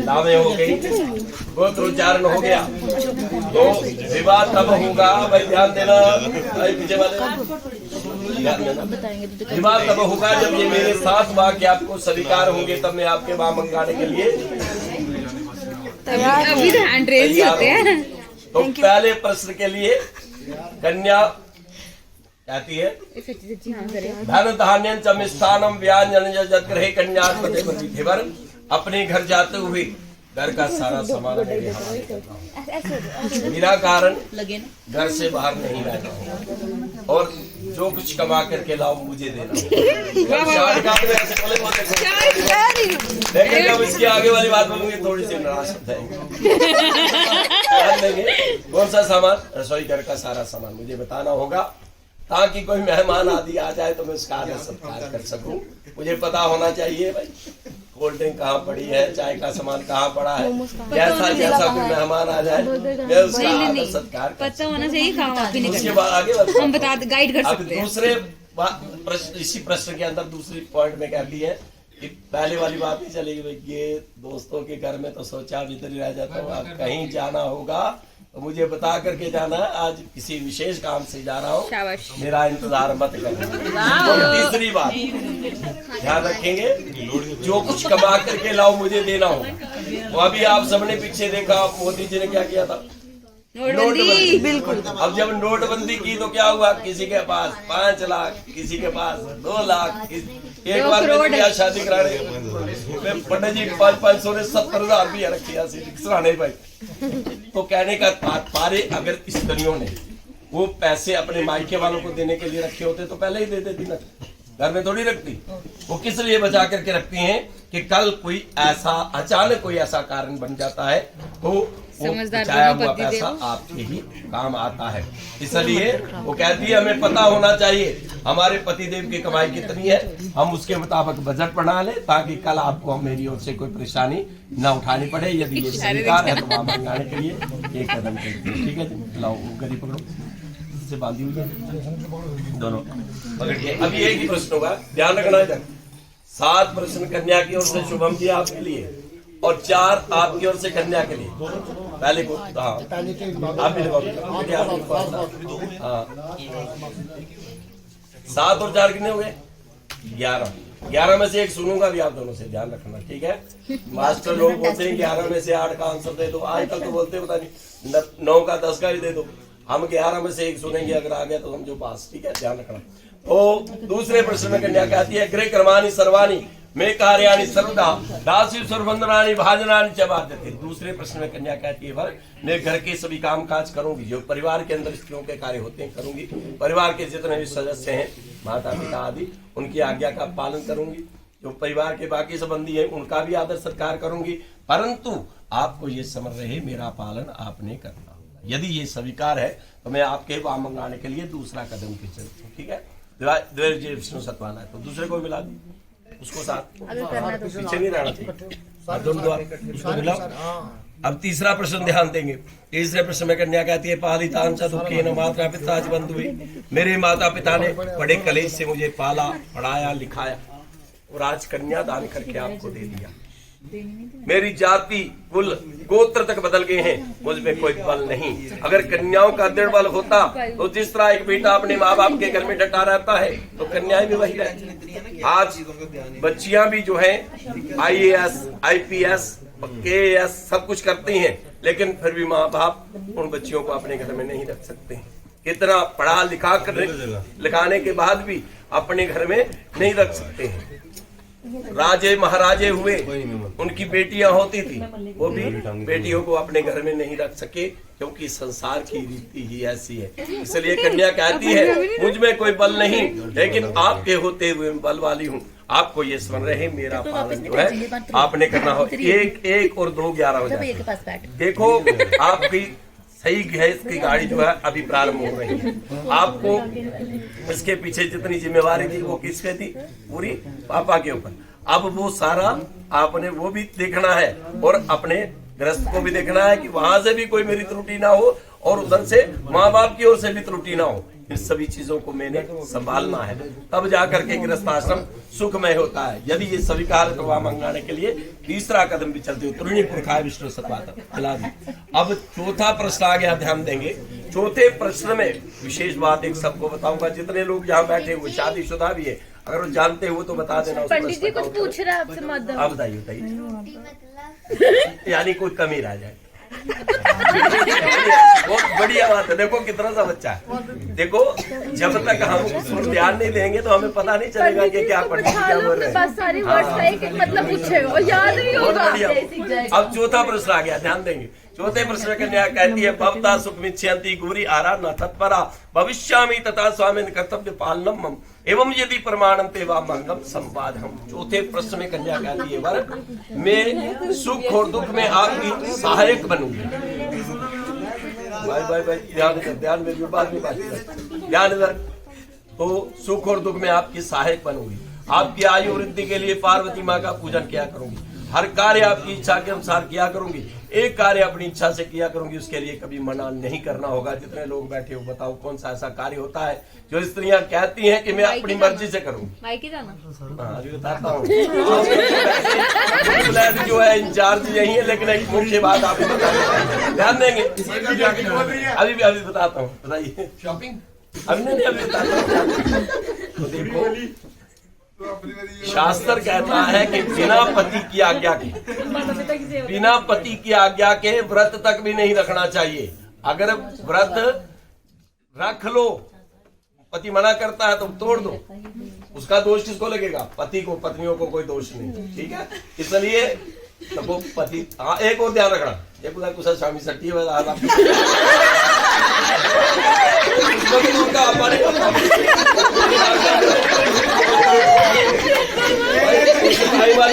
दावे हो गई, गोत्रोच्चारण हो गया, तो विवाह तब होगा। भाई ध्यान देना, भाई पीछे वाले विवाह तब होगा जब ये मेरे 7 वाक्य आपको स्वीकार होंगे, तब मैं आपके वहां मंगाने के लिए अभी तो हैंड रेज ही होते हैं। तो पहले प्रश्न के लिए कन्या कहती है धन धान्य चमिष्ठानम व्याजन जग्रहे कन्या अपने घर जाते हुए घर का सारा सामान बिना कारण घर से बाहर नहीं रहना और जो कुछ कमा करके लाओ मुझे देना। लेकिन जब इसकी आगे वाली बात बोलूंगी थोड़ी सी नाराज जाएंगे। कौन सा सामान? रसोई घर का सारा सामान मुझे बताना होगा, ताकि कोई मेहमान आदि आ जाए तो मैं उसका आदर सत्कार कर सकूं। मुझे पता होना चाहिए भाई कोल्ड ड्रिंक कहाँ पड़ी है, चाय का सामान कहाँ पड़ा है, जैसा जैसा कोई मेहमान आ जाए मैं उसका आदर सत्कार पता होना चाहिए। उसके बाद आगे हम बता गाइड कर सकते हैं। दूसरे इसी प्रश्न के अंदर दूसरी पॉइंट में कह दी है कि पहले वाली बात नहीं चलेगी भाई ये दोस्तों के घर में तो सोचा भीतर ही रह जाता हूँ, आप कहीं जाना होगा तो मुझे बता करके जाना है। आज किसी विशेष काम से जा रहा हूँ, मेरा इंतजार मत करना। और तीसरी बात ध्यान रखेंगे, जो कुछ कमा करके लाओ मुझे देना होगा। तो अभी आप सबने पीछे देखा मोदी जी ने क्या किया था, नोटबंदी। बिल्कुल। अब जब नोटबंदी की तो क्या हुआ, किसी के पास 5 लाख, किसी के पास 2 लाख, एक बार में क्या शादी कराने पंडित जी 500 ने 70,000 रुपया रखी नहीं भाई। तो कहने का तात्पर्य अगर स्त्रियों ने वो पैसे अपने मायके वालों को देने के लिए रखे होते तो पहले ही दे देती ना, घर में थोड़ी रखती। वो किस लिए बचा करके रखती हैं कि कल कोई ऐसा अचानक कोई ऐसा कारण बन जाता है तो बचाया हुआ पैसा आपके ही काम आता है। इसलिए वो कहती है हमें पता होना चाहिए हमारे पतिदेव की कमाई कितनी है, हम उसके मुताबिक बजट बना ले ताकि कल आपको मेरी ओर से कोई परेशानी न उठानी पड़े। यदि ये स्वीकार है तो वहां मंगाने के लिए एक कदम चलते। ठीक है जी, लाओ गरीब पकड़ो से बांधी हुई दोनों पकड़ के। अभी एक ही प्रश्न होगा, ध्यान रखना है। 7 प्रश्न कन्या की ओर से शुभम जी आपके लिए और 4 आपकी ओर से कन्या के लिए। पहले को हाँ आप भी लगाओ। 7 और 4 कितने हुए? 11 में से एक सुनूंगा भी आप दोनों से, ध्यान रखना। ठीक है, मास्टर लोग बोलते हैं 11 में से 8 का आंसर दे दो, आजकल तो बोलते पता नहीं 9 का 10 का ही दे दो। हम 11 में से एक सुनेंगे, अगर आ गया तो समझो पास। ठीक है, ध्यान रखना। तो दूसरे प्रश्न में कन्या कहती है गृह कर्माणि सर्वाणि में कार्याणि सर्वदा दासी सुरबंधनानि भाजनानि च बाध्यते। दूसरे प्रश्न में कन्या कहती है मैं घर के सभी काम काज करूंगी, जो परिवार के अंदर स्त्रियों के कार्य होते हैं करूंगी, परिवार के जितने भी सदस्य हैं माता पिता आदि उनकी आज्ञा का पालन करूंगी, जो परिवार के बाकी संबंधी है उनका भी आदर सत्कार करूंगी, परंतु आपको ये समझ रहे मेरा पालन आपने करना होगा। यदि ये स्वीकार है तो मैं आपके वहां मंगाने के लिए दूसरा कदम पे चलती हूँ। ठीक है, विष्णु सतवाना है तो दूसरे को मिला दी उसको साथ, पीछे नहीं रहना चाहिए। उसको मिलाओ। अब तीसरा प्रश्न ध्यान देंगे। तीसरे प्रश्न में कन्या कहती है पालितान च दुखे न माता पिता बंधु, मेरे माता पिता ने बड़े कलेश से मुझे पाला पढ़ाया लिखाया और आज कन्या दान करके आपको दे दिया। मेरी जाति कुल गोत्र तक बदल गए हैं, मुझ में कोई बल नहीं। अगर कन्याओं का दृढ़ बल होता तो जिस तरह एक बेटा अपने माँ बाप के घर में डटा रहता है तो कन्याएं भी वही रहती। आज बच्चियां भी जो है IAS IPS KAS सब कुछ करती हैं, लेकिन फिर भी माँ बाप उन बच्चियों को अपने घर में नहीं रख सकते। कितना पढ़ा लिखा कर लिखाने के बाद भी अपने घर में नहीं रख सकते हैं। राजे महाराजे हुए, उनकी बेटियां होती थी, वो भी बेटियों को अपने घर में नहीं रख सके क्योंकि संसार की रीति ही ऐसी है। इसलिए कन्या कहती है मुझ में कोई बल नहीं, लेकिन आपके होते हुए बल वाली हूँ। आपको ये स्मरण रहे मेरा पालन जो है आपने करना हो। 1 और 2 11 हो जाए। देखो आपकी सही गैस की गाड़ी जो है अभी प्रारंभ हो रही है। आपको इसके पीछे जितनी जिम्मेवारी थी वो किसके थी? पूरी पापा के ऊपर। अब वो सारा आपने वो भी देखना है और अपने गृहस्थ को भी देखना है कि वहां से भी कोई मेरी त्रुटि ना हो और उधर से माँ बाप की ओर से भी त्रुटि ना हो। इन सभी चीजों को मैंने संभालना है, तब जाकर के गृहस्थाश्रम सुखमय होता है। यदि ये स्वीकार तो वहां मंगाने के लिए तीसरा कदम भी चलते हो, तुरणी पुरखाय विष्णु सत्वाद। अब चौथा प्रश्न आ गया, ध्यान देंगे। चौथे प्रश्न में विशेष बात एक सबको बताऊंगा, जितने लोग यहाँ बैठे हुए शादीशुदा भी है, अगर वो जानते हो तो बता देना। पंडित जी कुछ पूछ रहे हैं आपसे मत। आप बताइए बताइए, यानी कोई कमी रह जाए। बहुत बढ़िया बात है। देखो कितना सा बच्चा है, देखो जब तक हम उस पर ध्यान नहीं देंगे तो हमें पता नहीं चलेगा कि क्या पंडित जी क्या बोल रहे हैं। सारी वर्ड्स का एक मतलब पूछेगा और याद नहीं होगा। अब चौथा प्रश्न आ गया, ध्यान देंगे। चौथे प्रश्न कन्या कहती है, भवता सुखमिच्छन्ति गौरी आरा न तत्परा भविष्यामि तथा स्वामिन कर्तव्य पालनम मम एवं यदि प्रमाणम तेवा मंगम संपादहम। चौथे प्रश्न में कन्या कहती है, वर मैं सुख और दुख में आपकी सहायक बनूंगी। भाई ध्यान मेरी बात में ध्यान इधर। तो सुख और दुख में आपकी सहायक बनूंगी, आपकी आयु वृद्धि के लिए पार्वती माँ का पूजन किया करूंगी, हर कार्य आपकी इच्छा के अनुसार किया करूंगी, एक कार्य अपनी इच्छा से किया करूंगी, उसके लिए कभी मना नहीं करना होगा। जितने लोग बैठे हो बताओ कौन सा ऐसा कार्य होता है जो स्त्रियां कहती हैं कि मैं अपनी मर्जी से करूंगी। हाँ जी बताता हूँ। जो है इंचार्ज यही है, लेकिन एक मुख्य बात आपको बता ध्यान देंगे। अभी बताता हूँ, बताइए। शॉपिंग अभी नहीं, अभी बताता हूँ। तो देखो शास्त्र कहता है कि बिना पति की आज्ञा के व्रत तक भी नहीं रखना चाहिए। अगर व्रत रख लो, पति मना करता है तो तोड़ दो, उसका दोष किसको लगेगा? पति को, पत्नियों को कोई दोष नहीं। ठीक है, इसलिए सबको पति। हाँ एक और ध्यान रखना, ये पूरा कुछ स्वामी सट्टी वाली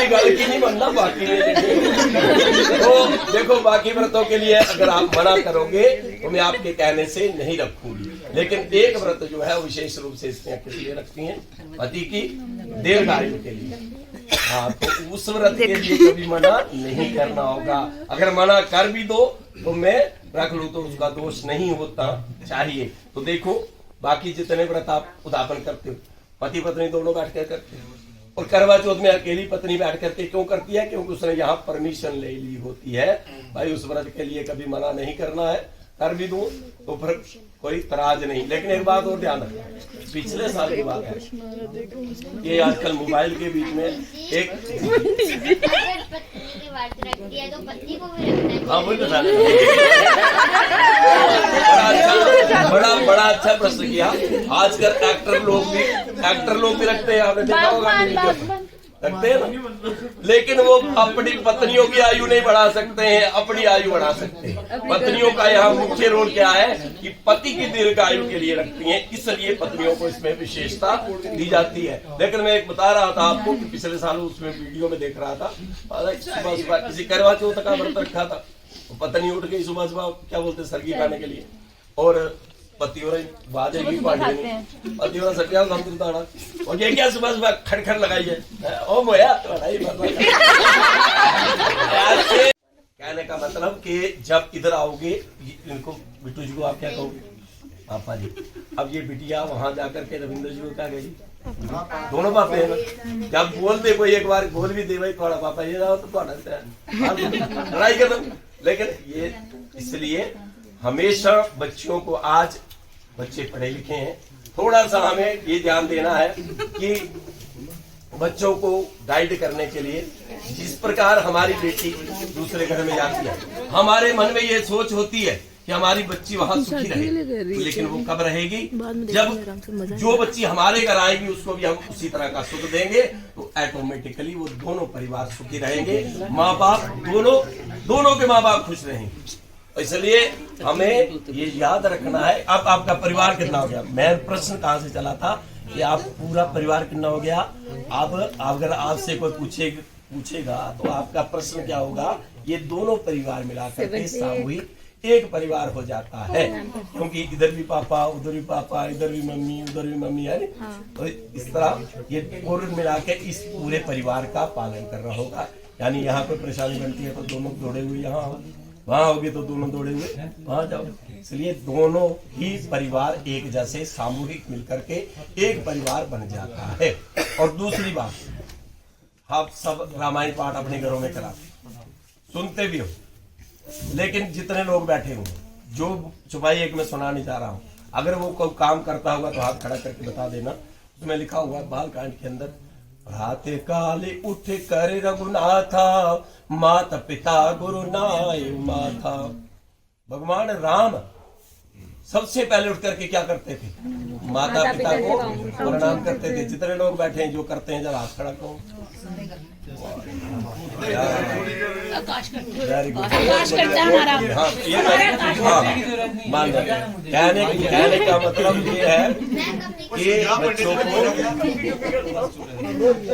गल की नहीं बनना, बाकी तो देखो बाकी व्रतों के लिए अगर आप मना करोगे तो मैं आपके कहने से नहीं रखूंगी, लेकिन एक व्रत जो है विशेष रूप से स्त्रियां किस लिए रखती हैं? पति की दीर्घायु के लिए। हाँ, तो उस व्रत के लिए कभी मना नहीं करना होगा। अगर मना कर भी दो तो मैं रख लूं तो उसका दोष नहीं होता चाहिए। तो देखो बाकी जितने व्रत आप उद्यापन करते हो, पति पत्नी दोनों बैठ कर करते हो, और करवा चौथ में अकेली पत्नी बैठ करके क्यों करती है? क्योंकि उसने यहाँ परमिशन ले ली होती है, भाई उस व्रत के लिए कभी मना नहीं करना है, कर भी दूं तो फिर कोई तराज नहीं। लेकिन एक बात और ध्यान रखना, पिछले साल की बात है, ये आजकल मोबाइल के बीच में एक हाँ वही बता बड़ा अच्छा प्रश्न किया। आजकल एक्टर लोग भी रखते हैं, आपने देखा होगा, रखते हैं ना, लेकिन वो अपनी पत्नियों की आयु नहीं बढ़ा सकते हैं, अपनी आयु बढ़ा सकते हैं। पत्नियों का यहाँ मुख्य रोल क्या है कि पति की दीर्घ आयु के लिए रखती हैं, इसलिए पत्नियों को इसमें विशेषता दी जाती है। लेकिन मैं एक बता रहा था आपको कि पिछले साल उसमें वीडियो में देख रहा था, सुबह किसी करवा चौथ का व्रत रखा था, पत्नी उठ गई सुबह क्या बोलते सरगी खाने के लिए, और पतियों बाजेगी पतियों सटिया और ये क्या सुबह सुबह खड़खड़ लगाई है। ओ मोया कहने का मतलब कि जब इधर आओगे, इनको बिट्टू जी को आप क्या कहोगे? पापा जी। अब ये बिटिया वहां जाकर के रविंद्र जी को क्या कहेगी? दोनों पापे हैं ना, जब बोलते कोई एक बार बोल भी दे भाई थोड़ा पापा ये जाओ तो लड़ाई कर दो। लेकिन ये इसलिए हमेशा बच्चियों को, आज बच्चे पढ़े लिखे हैं, थोड़ा सा हमें ये ध्यान देना है कि बच्चों को गाइड करने के लिए, जिस प्रकार हमारी बेटी दूसरे घर में जाती है, हमारे मन में ये सोच होती है कि हमारी बच्ची वहां सुखी रहे, लेकिन वो कब रहेगी? जब जो बच्ची हमारे घर आएगी उसको भी हम उसी तरह का सुख देंगे, तो ऑटोमेटिकली वो दोनों परिवार सुखी रहेंगे, माँ बाप दोनों के माँ बाप खुश रहेंगे। इसलिए हमें ये याद रखना है। अब आपका परिवार कितना हो गया? मैं प्रश्न कहाँ से चला था कि आप पूरा परिवार कितना हो गया? अब अगर आपसे कोई पूछेगा तो आपका प्रश्न क्या होगा? ये दोनों परिवार मिलाकर के सामूहिक एक परिवार हो जाता है, क्योंकि इधर भी पापा, उधर भी पापा, इधर भी मम्मी, उधर भी मम्मी है। तो इस तरह ये पूर्ण मिला के इस पूरे परिवार का पालन करना होगा। यानी यहाँ कोई परेशानी बनती है तो दोनों जोड़े हुए यहाँ हो, वहां होगी तो दोनों दौड़ेंगे वहां जाओ। इसलिए दोनों ही परिवार एक जैसे सामूहिक मिलकर के एक परिवार बन जाता है। और दूसरी बात, आप सब रामायण पाठ अपने घरों में करा सुनते भी हो, लेकिन जितने लोग बैठे हों, जो चुपाई एक में सुना नहीं जा रहा हूं, अगर वो कोई काम करता होगा तो हाथ खड़ा करके बता देना। उसमें लिखा हुआ बाल कांड के अंदर, प्रातः काले उठ कर रघुनाथा, माता पिता गुरु नाय माथा। भगवान राम सबसे पहले उठ करके क्या करते थे? माता पिता को प्रणाम करते थे। जितने लोग बैठे हैं जो करते हैं, जरा हाथ खड़ा करो। Very good. हाँ, मान कहने का मतलब ये है कि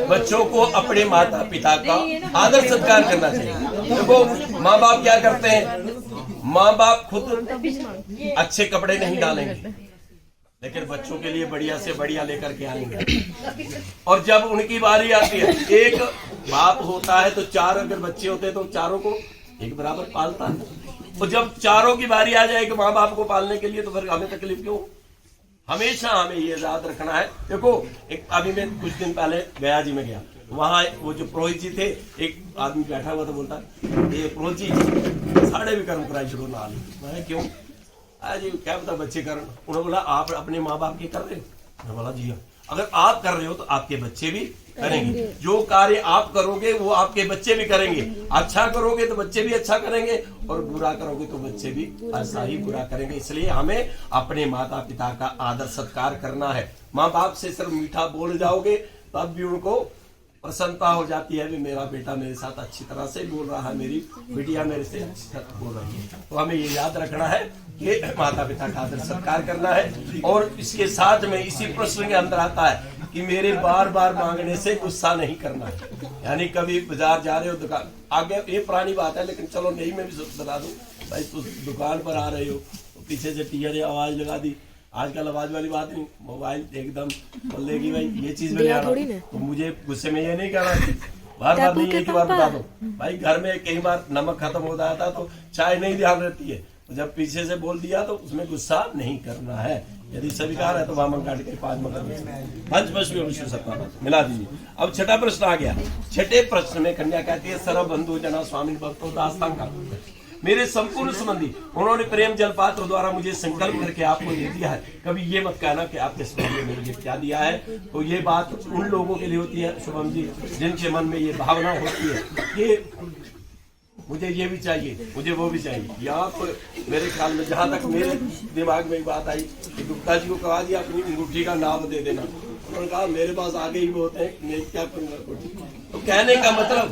बच्चों को अपने माता पिता का आदर सत्कार करना चाहिए। देखो माँ बाप क्या करते हैं, माँ बाप खुद अच्छे कपड़े नहीं डालेंगे, लेकिन बच्चों के लिए बढ़िया से बढ़िया लेकर के आएंगे। और जब उनकी बारी आती है, एक बाप होता है तो चार अगर बच्चे होते हैं तो चारों को एक बराबर पालता है। और जब चारों की बारी आ जाए कि माँ बाप को पालने के लिए, तो फिर हमें तकलीफ क्यों? हमेशा हमें ये याद रखना है। देखो एक अभी मैं कुछ दिन पहले गया जी में गया, वहां वो जो पुरोहित जी थे, एक आदमी बैठा हुआ था, बोलता ये पुरोहित जी साढ़े भी कर्म कराई शुरू ना। मैं क्यों? आज क्या पता बच्चे कर। उन्होंने बोला आप अपने माँ बाप के कर रहे हो? मैं बोला जी हाँ। अगर आप कर रहे हो तो आपके बच्चे भी करेंगे। जो कार्य आप करोगे वो आपके बच्चे भी करेंगे। अच्छा करोगे तो बच्चे भी अच्छा करेंगे, और बुरा करोगे तो बच्चे भी ऐसा ही बुरा करेंगे। इसलिए हमें अपने माता पिता का आदर सत्कार करना है। माँ बाप से सिर्फ मीठा बोल जाओगे तब भी उनको प्रसन्नता हो जाती है कि मेरा बेटा मेरे साथ अच्छी तरह से बोल रहा है, मेरी बिटिया मेरे से अच्छी तरह बोल रही है। तो हमें ये याद रखना है कि माता पिता का आदर सत्कार करना है। और इसके साथ में इसी प्रश्न के अंदर आता है कि मेरे बार बार मांगने से गुस्सा नहीं करना है। यानी कभी बाजार जा रहे हो, दुकान आगे, ये पुरानी बात है लेकिन चलो नहीं मैं भी बता दूं भाई, तुम दुकान पर आ रहे हो तो पीछे से टीचर ने आवाज लगा दी। आजकल आवाज वाली बात नहीं, मोबाइल एकदम बोलेगी भाई ये चीज में तो मुझे गुस्से में ये नहीं करना, बार बार नहीं, एक बार बता दो भाई। घर में कई बार नमक खत्म हो जाता तो चाय नहीं ध्यान रहती है, तो जब पीछे से बोल दिया तो उसमें गुस्सा नहीं करना है। यदि स्वीकार है तो वामन काट के 5 पंच मिला दीजिए। अब छठा प्रश्न आ गया। छठे प्रश्न में कन्या कहती है, सर्व बंधु जना स्वामी भक्तो दास्तांगा, मेरे संपूर्ण संबंधी उन्होंने प्रेम जल पात्र द्वारा मुझे संकल्प करके आपको दे दिया है। कभी ये मत कहना कि आपके स्वामी ने मुझे क्या दिया है। तो ये बात उन लोगों के लिए होती है शुभम जी, जिनके मन में ये भावना होती है कि मुझे ये भी चाहिए, मुझे वो भी चाहिए। यहाँ तो मेरे ख्याल में जहाँ तक मेरे दिमाग में बात आई कि गुप्ता जी को कहा दिया अपनी अंगूठी का नाम दे देना। उन्होंने कहा मेरे पास आगे ही बहुत है, मैं क्या करूँगा। तो कहने का मतलब,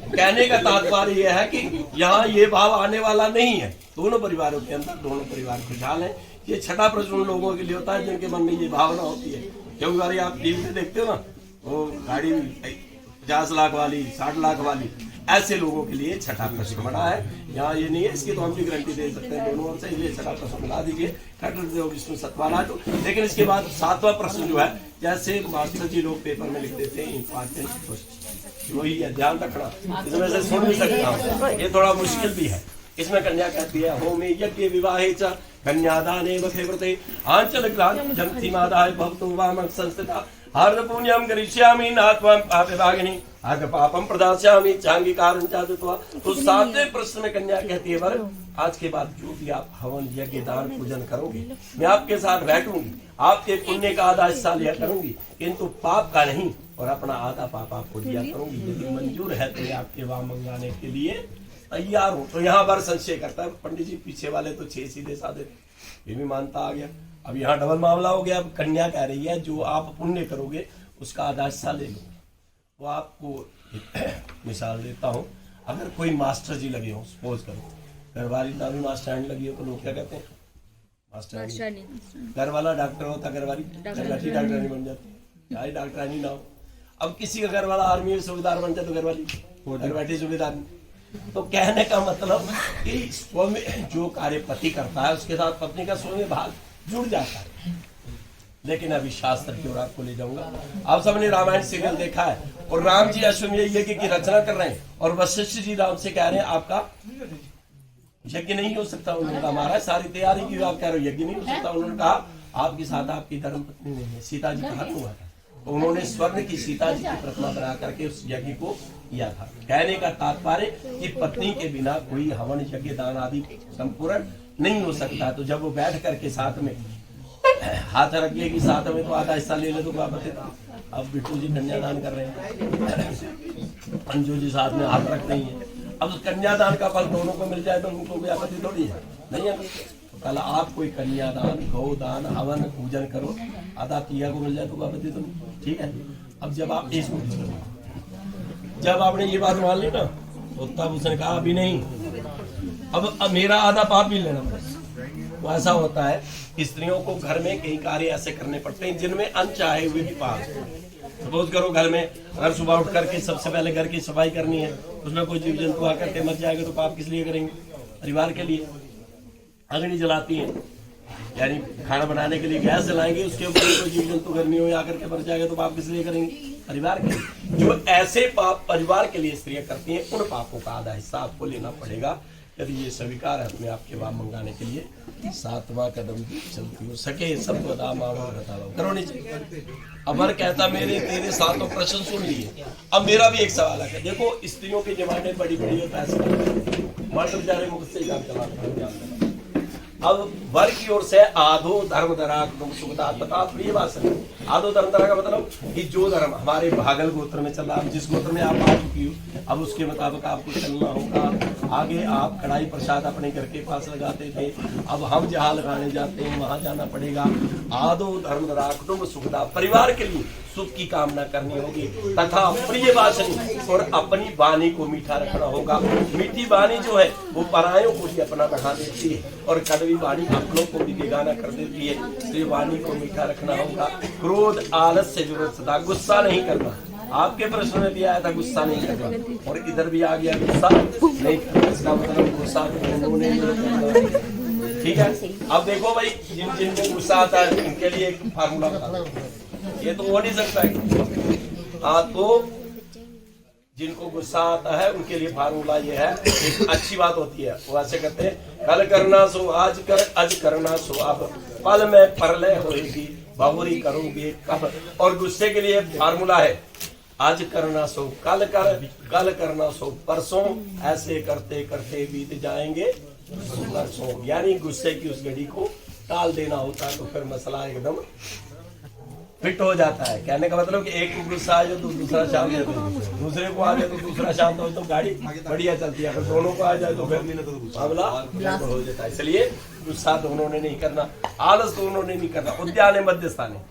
कहने का तात्पर्य यह है कि यहाँ ये भाव आने वाला नहीं है। दोनों परिवारों के अंदर दोनों परिवार खुशहाल है। ये छठा प्रश्न उन लोगों के लिए होता है जिनके मन में ये भावना होती है। क्योंकि बारी आप टीवी में देखते हो ना, वो गाड़ी 50 लाख वाली, 60 लाख वाली, ऐसे लोगों के लिए छठा प्रश्न बना है। यहाँ ये नहीं है, इसकी तो हम भी गारंटी दे सकते हैं दोनों ओर से। इसलिए छठा प्रश्न बना दीजिए, विष्णु सतवाला। इसके इसके बाद 7वां प्रश्न जो है, जैसे मास्टर जी लोग पेपर में लिख देते हैं इंपॉर्टेंट क्वेश्चन, वही है, ध्यान रखना। इसमें से सुन भी सकता हूँ, ये थोड़ा मुश्किल भी है। इसमें कन्या कहती है, होमे यज्ञ विवाहे च कन्यादाने व्रते आंचल ग्लांति मादाय भवतु वामं संस्थिता हार्द पुण्यम करिष्यामि नात्वं पापभागिनी आग पापम प्रदास्यामि चांगिकारं चादत्वा। तो 7वें प्रश्न में कन्या कहती है, वर आज के बाद जो भी आप हवन यज्ञ दान पूजन करोगे, मैं आपके साथ बैठूंगी, आपके पुण्य का आधा हिस्सा लिया करूंगी, किंतु पाप का नहीं, और अपना आधा पाप आपको दिया करूंगी। यदि मंजूर है तो आपके वहां मंगाने के लिए तैयार हूं। तो यहाँ बार संशय करता है पंडित जी, पीछे वाले तो 6 सीधे साधे, ये भी मानता आ गया। अब यहाँ डबल मामला हो गया। अब कन्या कह रही है जो आप पुण्य करोगे उसका आधा हिस्सा ले लो। तो आपको मिसाल देता हूँ, अगर कोई मास्टर जी लगे हो, सपोज करो घरवाली ना भी मास्टर लगी हो, तो लोग क्या कहते हैं? मास्टर। घर वाला डॉक्टर होता, घरवाली डॉक्टरानी बन जाती, चाहे डॉक्टरानी ना हो। अब किसी का घर वाला आर्मी में सूबेदार बन जाए तो घरवाली घर बैठी सूबेदार। तो कहने का मतलब कि स्व में जो कार्य पति करता है उसके साथ पत्नी का स्व में भाग जुड़ जाता है। लेकिन अभी शास्त्र की ओर आपको ले जाऊंगा। आप सबने रामायण सीरियल देखा है, और राम जी अश्वमेध यज्ञ की रचना कर रहे हैं, और वशिष्ठ जी राम से कह रहे हैं आपका यज्ञ नहीं हो सकता। उन्होंने कहा महाराज सारी तैयारी की आप कह रहे हो यज्ञ नहीं हो सकता। उन्होंने कहा आपके साथ आपकी धर्म पत्नी नहीं है, सीता जी का हत्या हुआ था। तो उन्होंने स्वर्ण की सीता जी की प्रतिमा बना करके उस यज्ञ को किया था। कहने का तात्पर्य कि पत्नी के बिना कोई हवन यज्ञ दान आदि संपूर्ण नहीं हो सकता। तो जब वो बैठ करके साथ में हाथ रख लेगी साथ में तो आधा हिस्सा ले ले तो क्या बते। अब बिट्टू जी कन्यादान कर रहे हैं, अंजू जी साथ में हाथ रख रही है। अब कन्यादान का फल दोनों को मिल जाए तो उनको कोई आपत्ति थोड़ी है, नहीं है। तो कल आप कोई कन्यादान गौदान हवन पूजन करो, आधा पिया को मिल जाए तो कोई आपत्ति तो नहीं, ठीक है। अब जब आप इसको जब आपने ये बात मान ली ना तो तब उसने कहा अभी नहीं, अब मेरा आधा पाप भी लेना पड़ेगा। तो ऐसा होता है स्त्रियों को घर में कई कार्य ऐसे करने पड़ते हैं जिनमें अनचाहे हुए भी पाप। सपोज करो घर में अगर सुबह उठ करके सबसे पहले घर की सफाई करनी है, उसमें कोई जीव जंतु आकर के मर जाएगा तो पाप किस लिए करेंगे? परिवार के लिए। अग्नि जलाती है यानी खाना बनाने के लिए गैस जलाएंगे, उसके ऊपर कोई जीव जंतु गर्मी हो आकर के मर जाएगा तो पाप किस लिए करेंगे? परिवार के लिए। जो ऐसे पाप परिवार के लिए स्त्रियां करती हैं उन पापों का आधा हिस्सा आपको लेना पड़ेगा। यदि ये स्वीकार है अपने आपके वाम मंगाने के लिए 7वां कदम भी चलती हो सके सब करो नीचे। अमर कहता मेरे तेरे सातों प्रश्न सुन लिए। अब मेरा भी एक सवाल है, देखो स्त्रियों की डिमांडें बड़ी बड़ी होता है, मर्द बेचारे मुख से काम चलाते। अब वर की ओर से आधो धर्म धरा सुखदा बता प्रिय वासन। आधो धर्म धरा का मतलब कि जो धर्म हमारे भागल गोत्र में चल रहा है, जिस गोत्र में आप आ चुकी हो, अब उसके मुताबिक आपको चलना होगा। आगे आप कढ़ाई प्रसाद अपने घर के पास लगाते थे, अब हम जहाँ लगाने जाते हैं वहां जाना पड़ेगा। आधो धर्म धरा कुटुंब सुखदा, परिवार के लिए सुख की कामना करनी होगी तथा प्रिय वाचनी और अपनी वाणी को मीठा रखना होगा। मीठी वाणी जो है वो परायों को भी अपना बढ़ा देती है और कड़वी वाणी अपनों को भी बेगाना कर देती है। इसलिए वाणी को मीठा रखना होगा। क्रोध आलस से जरूरत सदा, गुस्सा नहीं करना। आपके प्रश्न में भी आया था गुस्सा नहीं करना और इधर भी आ गया गुस्सा नहीं करना। इसका मतलब गुस्सा उन्होंने, ठीक है। अब देखो भाई जिन जिनको गुस्सा आता है इनके लिए एक फार्मूला बता, ये तो हो नहीं सकता है। हाँ तो जिनको गुस्सा आता है उनके लिए फार्मूला ये है, एक अच्छी बात होती है। वो ऐसे कहते हैं कल करना सो आज कर, आज करना सो अब, पल में परलय होएगी बहुरी करोगे कब। और गुस्से के लिए फार्मूला है आज करना सो कल कर, कल करना सो परसों, ऐसे करते करते बीत जाएंगे परसों। यानी गुस्से की उस घड़ी को टाल देना होता है तो फिर मसला एकदम फिट हो जाता है। कहने का मतलब कि एक को गुस्सा आ जाए तो दूसरा शांत है, दूसरे को आ जाए तो दूसरा शांत हो तो गाड़ी बढ़िया चलती है। अगर दोनों को आ जाए तो फिर मामला हो जाता है। इसलिए गुस्सा दोनों ने नहीं करना, आलस दोनों ने नहीं करना। उद्यान मध्य स्थान है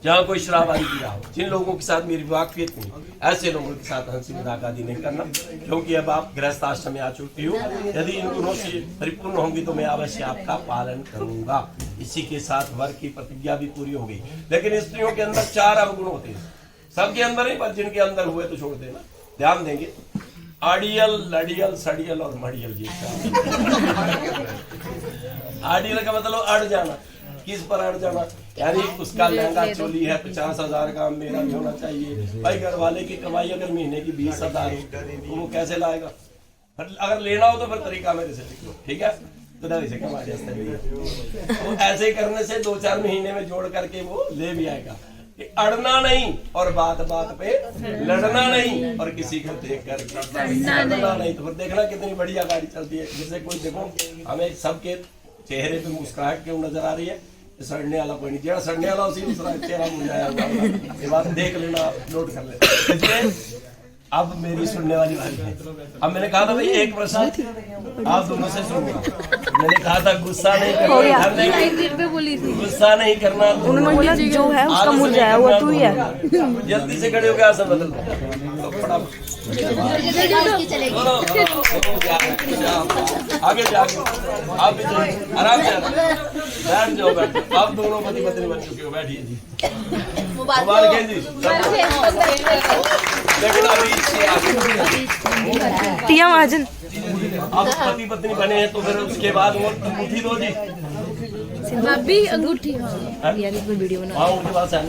जहाँ कोई शराब आदि पिया हो, जिन लोगों के साथ मेरी वाकफियत नहीं, ऐसे लोगों के साथ हंसी मजाक आदि नहीं करना, क्योंकि अब आप गृहस्थ आश्रम में आ चुकी हो। यदि इन गुणों से परिपूर्ण होंगी तो मैं अवश्य आपका पालन करूंगा। इसी के साथ वर की प्रतिज्ञा भी पूरी हो गई। लेकिन स्त्रियों के अंदर 4 अवगुण होते हैं, सबके अंदर नहीं पर जिनके अंदर हुए तो छोड़ देना, ध्यान देंगे। आडियल, लडियल, सडियल और मडियल जी। आडियल का मतलब अड़ जाना, किस पर अड़ जाना, यानी उसका लहंगा चोली है 50,000 का, मेरा भी होना चाहिए। भाई घर वाले की कमाई अगर महीने की 20,000 हो तो वो कैसे लाएगा? अगर लेना हो तो फिर तरीका मेरे से लिख लो, ठीक है। तो ऐसे करने से 2-4 महीने में जोड़ करके वो ले भी आएगा। अड़ना नहीं और बात बात पे लड़ना नहीं और किसी को देख कर लड़ना नहीं। तो फिर देखना कितनी बढ़िया गाड़ी चलती है। जैसे कोई देखो हमें सबके चेहरे पे मुस्कुराहट क्यों नजर आ रही है? सड़ने वाला कोई नहीं, जेड़ा सड़ने वाला उसी चेहरा मुझे ये बात देख लेना, नोट कर लेना। अब मेरी सुनने वाली बात है। अब मैंने कहा था भाई एक प्रश्न आप दोनों से सुनूंगा। मैंने कहा था गुस्सा नहीं करना, गुस्सा नहीं करना। उन्होंने बोला जो है उसका मूल्य है वो तू ही है। जल्दी से खड़े हो गया सब बदल दो। आगे जाके आप भी आराम से बैठ जाओ, बैठो। आप दोनों पति पत्नी बन चुके हो, बैठिए जी। मुबारक जी। लेकिन अभी टिया महाजन आप पति पत्नी बने हैं तो फिर उसके बाद वो अंगूठी दो जी। अभी अंगूठी वीडियो बना हाँ उनके पास है।